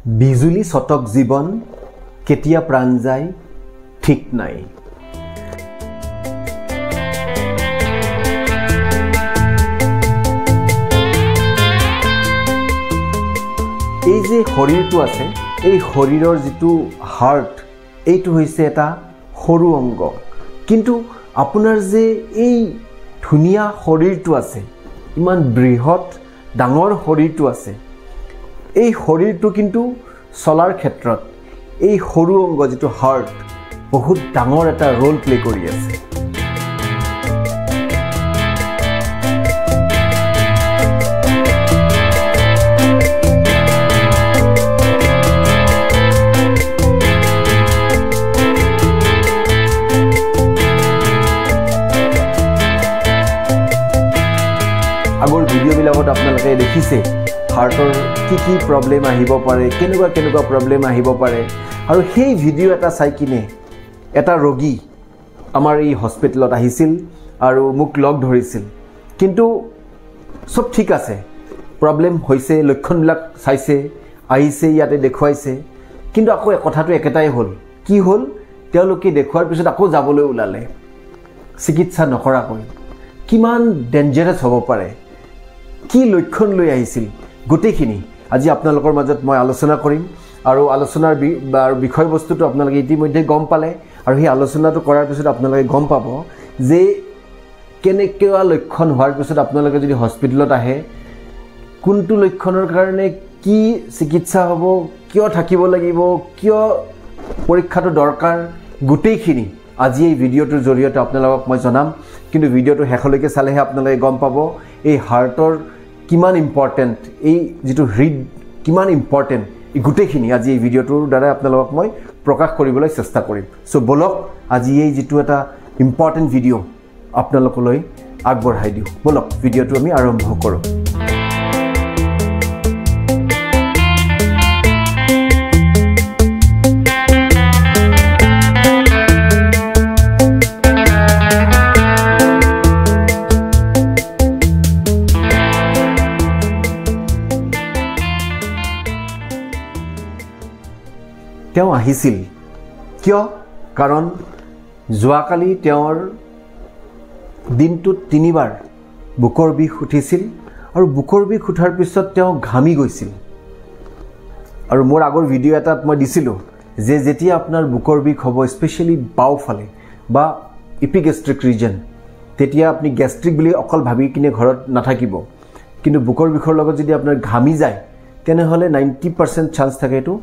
বিজুলী শতক জীবন কেতিয়া প্ৰাণ যায় ঠিক নাই। এই যে শৰীৰটো আছে, এই শৰীৰৰ যিটো হাৰ্ট, এইটো হৈছে এটা সৰু অংগ, কিন্তু আপোনাৰ যে এই ধুনীয়া শৰীৰটো আছে, ইমান বৃহৎ ডাঙৰ শৰীৰটো আছে, এই শৰীৰটো কিন্তু চলাৰ ক্ষেত্ৰত এই সৰু অংগ যিটো হাৰ্ট বহুত ডাঙৰ এটা ৰোল প্লে কৰি আছে। আগৰ ভিডিঅ'বিলাকত আপোনালোকে দেখিছে হাৰ্টৰ কি প্ৰব্লেম আহিব পাৰে, কেনেকুৱা প্ৰব্লেম আহিব পাৰে, আৰু সেই ভিডিঅ' এটা চাই কিনে এটা ৰোগী আমাৰ এই হস্পিটেলত আহিছিল আৰু মোক লগ ধৰিছিল। কিন্তু চব ঠিক আছে, প্ৰব্লেম হৈছে, লক্ষণবিলাক চাইছে, আহিছে, ইয়াতে দেখুৱাইছে, কিন্তু আকৌ কথাটো একেটাই হ'ল। কি হ'ল? তেওঁলোকে দেখুৱাৰ পিছত আকৌ যাবলৈ ওলালে চিকিৎসা নকৰাকৈ। কিমান ডেঞ্জাৰাছ হ'ব পাৰে, কি লক্ষণ লৈ আহিছিল, গোটেইখিনি আজি আপোনালোকৰ মাজত মই আলোচনা কৰিম। আৰু আলোচনাৰ বিষয়বস্তুটো আপোনালোকে ইতিমধ্যে গম পালে, আৰু সেই আলোচনাটো কৰাৰ পিছত আপোনালোকে গম পাব যে কেনেকুৱা লক্ষণ হোৱাৰ পিছত আপোনালোকে যদি হস্পিটেলত আহে, কোনটো লক্ষণৰ কাৰণে কি চিকিৎসা হ'ব, কিয় থাকিব লাগিব, কিয় পৰীক্ষাটো দৰকাৰ, গোটেইখিনি আজি এই ভিডিঅ'টোৰ জৰিয়তে আপোনালোকক মই জনাম। কিন্তু ভিডিঅ'টো শেষলৈকে চালেহে আপোনালোকে গম পাব এই হাৰ্টৰ কিমান ইম্পৰ্টেণ্ট, এই যিটো হৃদ কিমান ইম্পৰ্টেণ্ট, এই গোটেইখিনি আজি এই ভিডিঅ'টোৰ দ্বাৰাই আপোনালোকক মই প্ৰকাশ কৰিবলৈ চেষ্টা কৰিম। চ' বলক আজি এই যিটো এটা ইম্পৰ্টেণ্ট ভিডিঅ' আপোনালোকলৈ আগবঢ়াই দিওঁ। বলক ভিডিঅ'টো আমি আৰম্ভ কৰোঁ। তেওঁ আহিছিল কিয়? কাৰণ যোৱাকালি তেওঁৰ দিনটোত 3 বাৰ বুকৰ বিষ উঠিছিল, আৰু বুকৰ বিষ উঠাৰ পিছত তেওঁ ঘামি গৈছিল। আৰু মোৰ আগৰ ভিডিঅ' এটাত মই দিছিলোঁ যে যেতিয়া আপোনাৰ বুকৰ বিষ হ'ব, স্পেচিয়েলি বাওঁফালে বা ইপিগেষ্ট্ৰিক ৰিজন, তেতিয়া আপুনি গেষ্ট্ৰিক বুলি অকল ভাবি কিনে ঘৰত নাথাকিব। কিন্তু বুকৰ বিষৰ লগত যদি আপোনাৰ ঘামি যায়, তেনেহ'লে 90% চান্স থাকে এইটো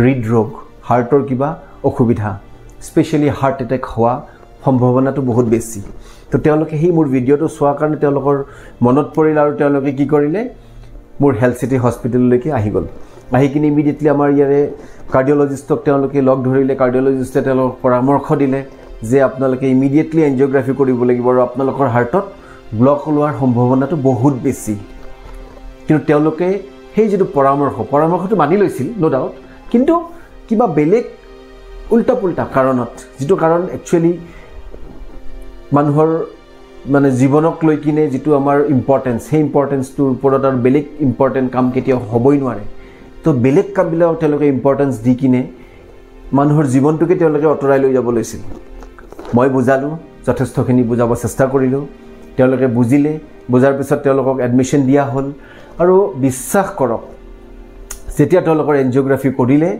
হৃদৰোগ, হাৰ্টৰ কিবা অসুবিধা, স্পেচিয়েলি হাৰ্ট এটেক হোৱা সম্ভাৱনাটো বহুত বেছি। তো তেওঁলোকে সেই মোৰ ভিডিঅ'টো চোৱাৰ কাৰণে তেওঁলোকৰ মনত পৰিল, আৰু তেওঁলোকে কি কৰিলে, মোৰ হেল্থ চিটি হস্পিটেললৈকে আহি গ'ল। আহি কিনে ইমিডিয়েটলি আমাৰ ইয়াৰে কাৰ্ডিঅ'লজিষ্টক তেওঁলোকে লগ ধৰিলে। কাৰ্ডিঅ'লজিষ্টে তেওঁলোকক পৰামৰ্শ দিলে যে আপোনালোকে ইমিডিয়েটলি এনজিঅ'গ্ৰাফি কৰিব লাগিব, আৰু আপোনালোকৰ হাৰ্টত ব্লক ওলোৱাৰ সম্ভাৱনাটো বহুত বেছি। কিন্তু তেওঁলোকে সেই যিটো পৰামৰ্শটো মানি লৈছিল, ন' ডাউট, কিন্তু কিবা বেলেগ উল্টা পুল্টা কাৰণত, যিটো কাৰণ একচুৱেলি মানুহৰ মানে জীৱনক লৈ কিনে যিটো আমাৰ ইম্পৰ্টেঞ্চ, সেই ইম্পৰ্টেঞ্চটোৰ ওপৰত আৰু বেলেগ ইম্পৰ্টেণ্ট কাম কেতিয়াও হ'বই নোৱাৰে। তো বেলেগ কামবিলাক তেওঁলোকে ইম্পৰ্টেঞ্চ দি কিনে মানুহৰ জীৱনটোকে তেওঁলোকে আঁতৰাই লৈ যাব লৈছিল। মই বুজালোঁ, যথেষ্টখিনি বুজাব চেষ্টা কৰিলোঁ, তেওঁলোকে বুজিলে। বুজাৰ পিছত তেওঁলোকক এডমিশ্যন দিয়া হ'ল, আৰু বিশ্বাস কৰক, যেতিয়া তেওঁলোকৰ এনজিঅ'গ্ৰাফি কৰিলে,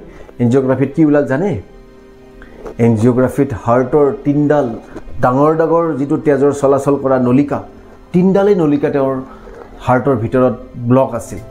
এনজিঅ'গ্ৰাফিত কি ওলাল জানে? এনজিঅ'গ্ৰাফিত হাৰ্টৰ 3ডাল ডাঙৰ যিটো তেজৰ চলাচল কৰা নলিকা, 3ডালেই নলিকা তেওঁৰ হাৰ্টৰ ভিতৰত ব্লক আছিল।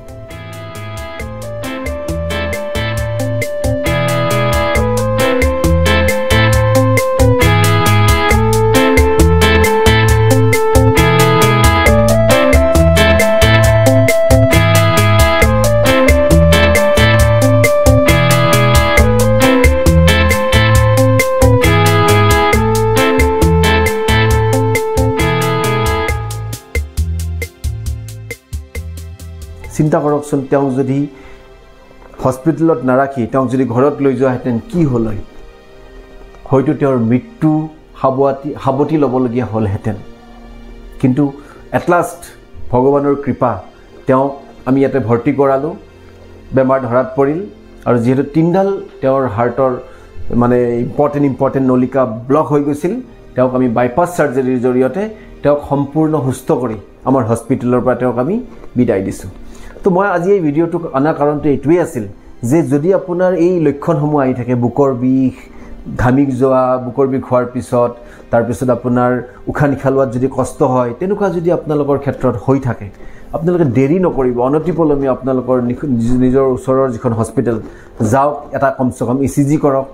চিন্তা কৰকচোন, তেওঁক যদি হস্পিটেলত নাৰাখি তেওঁক যদি ঘৰত লৈ যোৱাহেঁতেন কি হ'ল হয়? হয়তো তেওঁৰ মৃত্যু সাৱটি ল'বলগীয়া হ'লহেঁতেন। কিন্তু এট লাষ্ট ভগৱানৰ কৃপা, তেওঁক আমি ইয়াতে ভৰ্তি কৰালোঁ, বেমাৰ ধৰাত পৰিল, আৰু যেহেতু তিনডাল তেওঁৰ হাৰ্টৰ মানে ইম্পৰ্টেণ্ট নলিকা ব্লক হৈ গৈছিল তেওঁক আমি বাইপাছ সাৰ্জাৰীৰ জৰিয়তে তেওঁক সম্পূৰ্ণ সুস্থ কৰি আমাৰ হস্পিটেলৰ পৰা তেওঁক আমি বিদায় দিছোঁ তো মই আজি এই ভিডিঅ'টো অনাৰ কাৰণটো এইটোৱেই আছিল যে যদি আপোনাৰ এই লক্ষণসমূহ আহি থাকে বুকৰ বিষ ঘামিক যোৱা বুকৰ বিষ হোৱাৰ পিছত তাৰপিছত আপোনাৰ উশাহ নিশাহ লোৱাত যদি কষ্ট হয় তেনেকুৱা যদি আপোনালোকৰ ক্ষেত্ৰত হৈ থাকে আপোনালোকে দেৰি নকৰিব অনতিপলমে আপোনালোকৰ নিজৰ ওচৰৰ যিখন হস্পিটেল যাওক এটা কমচে কম ECG কৰক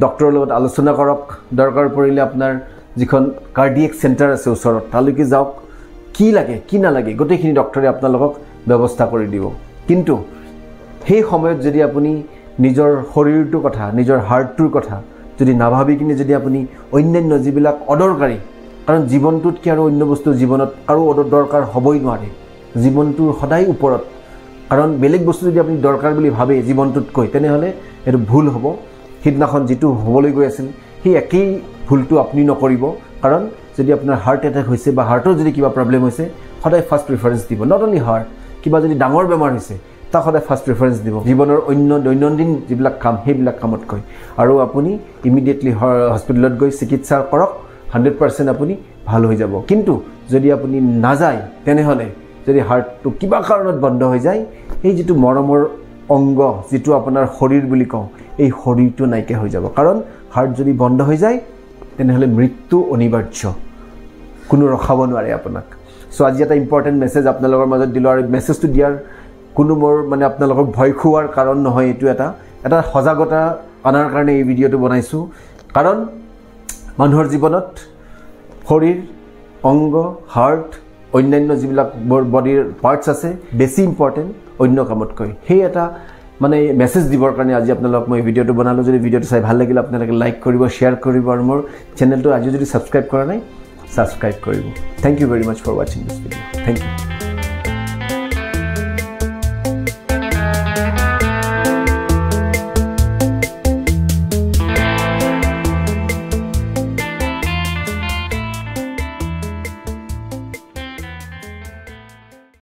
ডক্টৰৰ লগত আলোচনা কৰক দৰকাৰ পৰিলে আপোনাৰ যিখন কাৰ্ডিয়েক চেণ্টাৰ আছে ওচৰত তালৈকে যাওক কি লাগে কি নালাগে গোটেইখিনি ডক্টৰে আপোনালোকক ব্যৱস্থা কৰি দিব কিন্তু সেই সময়ত যদি আপুনি নিজৰ শৰীৰটোৰ কথা নিজৰ হাৰ্টটোৰ কথা যদি নাভাবি কিনে যদি আপুনি অন্যান্য যিবিলাক অদৰকাৰী কাৰণ জীৱনটোত কি আৰু অন্য বস্তু জীৱনত আৰু দৰকাৰ হ'বই নোৱাৰে জীৱনটোৰ সদায় ওপৰত কাৰণ বেলেগ বস্তু যদি আপুনি দৰকাৰ বুলি ভাবে জীৱনটোতকৈ তেনেহ'লে এইটো ভুল হ'ব সিদিনাখন যিটো হ'বলৈ গৈ আছিল সেই একেই ভুলটো আপুনি নকৰিব কাৰণ যদি আপোনাৰ হাৰ্ট এটেক হৈছে বা হাৰ্টৰ যদি কিবা প্ৰব্লেম হৈছে সদায় ফাৰ্ষ্ট প্ৰিফাৰেন্স দিব নট অনলি হাৰ্ট কিবা যদি ডাঙৰ বেমাৰ হৈছে তাক সদায় ফাৰ্ষ্ট প্ৰিফাৰেন্স দিব জীৱনৰ অন্য দৈনন্দিন যিবিলাক কাম সেইবিলাক কামতকৈ আৰু আপুনি ইমিডিয়েটলি হস্পিটেলত গৈ চিকিৎসা কৰক 100% আপুনি ভাল হৈ যাব কিন্তু যদি আপুনি নাযায় তেনেহ'লে যদি হাৰ্টটো কিবা কাৰণত বন্ধ হৈ যায় এই যিটো মৰমৰ অংগ যিটো আপোনাৰ শৰীৰ বুলি কওঁ এই শৰীৰটো নাইকিয়া হৈ যাব কাৰণ হাৰ্ট যদি বন্ধ হৈ যায় তেনেহ'লে মৃত্যু অনিবাৰ্য কোনো ৰখাব নোৱাৰে আপোনাক সো আজি এটা ইম্পৰ্টেণ্ট মেছেজ আপোনালোকৰ মাজত দিলোঁ আৰু মেছেজটো দিয়াৰ কোনো মোৰ মানে আপোনালোকক ভয় খুৱাৰ কাৰণ নহয় এইটো এটা সজাগতা অনাৰ কাৰণে এই ভিডিঅ'টো বনাইছোঁ কাৰণ মানুহৰ জীৱনত শৰীৰ অংগ হাৰ্ট অন্যান্য যিবিলাক বডিৰ পাৰ্টছ আছে বেছি ইম্পৰ্টেণ্ট অন্য কামতকৈ সেই এটা মানে মেছেজ দিবৰ কাৰণে আজি আপোনালোকক মই ভিডিঅ'টো বনালোঁ যদি ভিডিঅ'টো চাই ভাল লাগিলে আপোনালোকে লাইক কৰিব শ্বেয়াৰ কৰিব আৰু মোৰ চেনেলটো আজি যদি ছাবস্ক্ৰাইব কৰা নাই ছাবস্ক্ৰাইব কৰিব thank you very much for ৱাচিং দিছ ভিডিঅ' থ্যাংক ইউ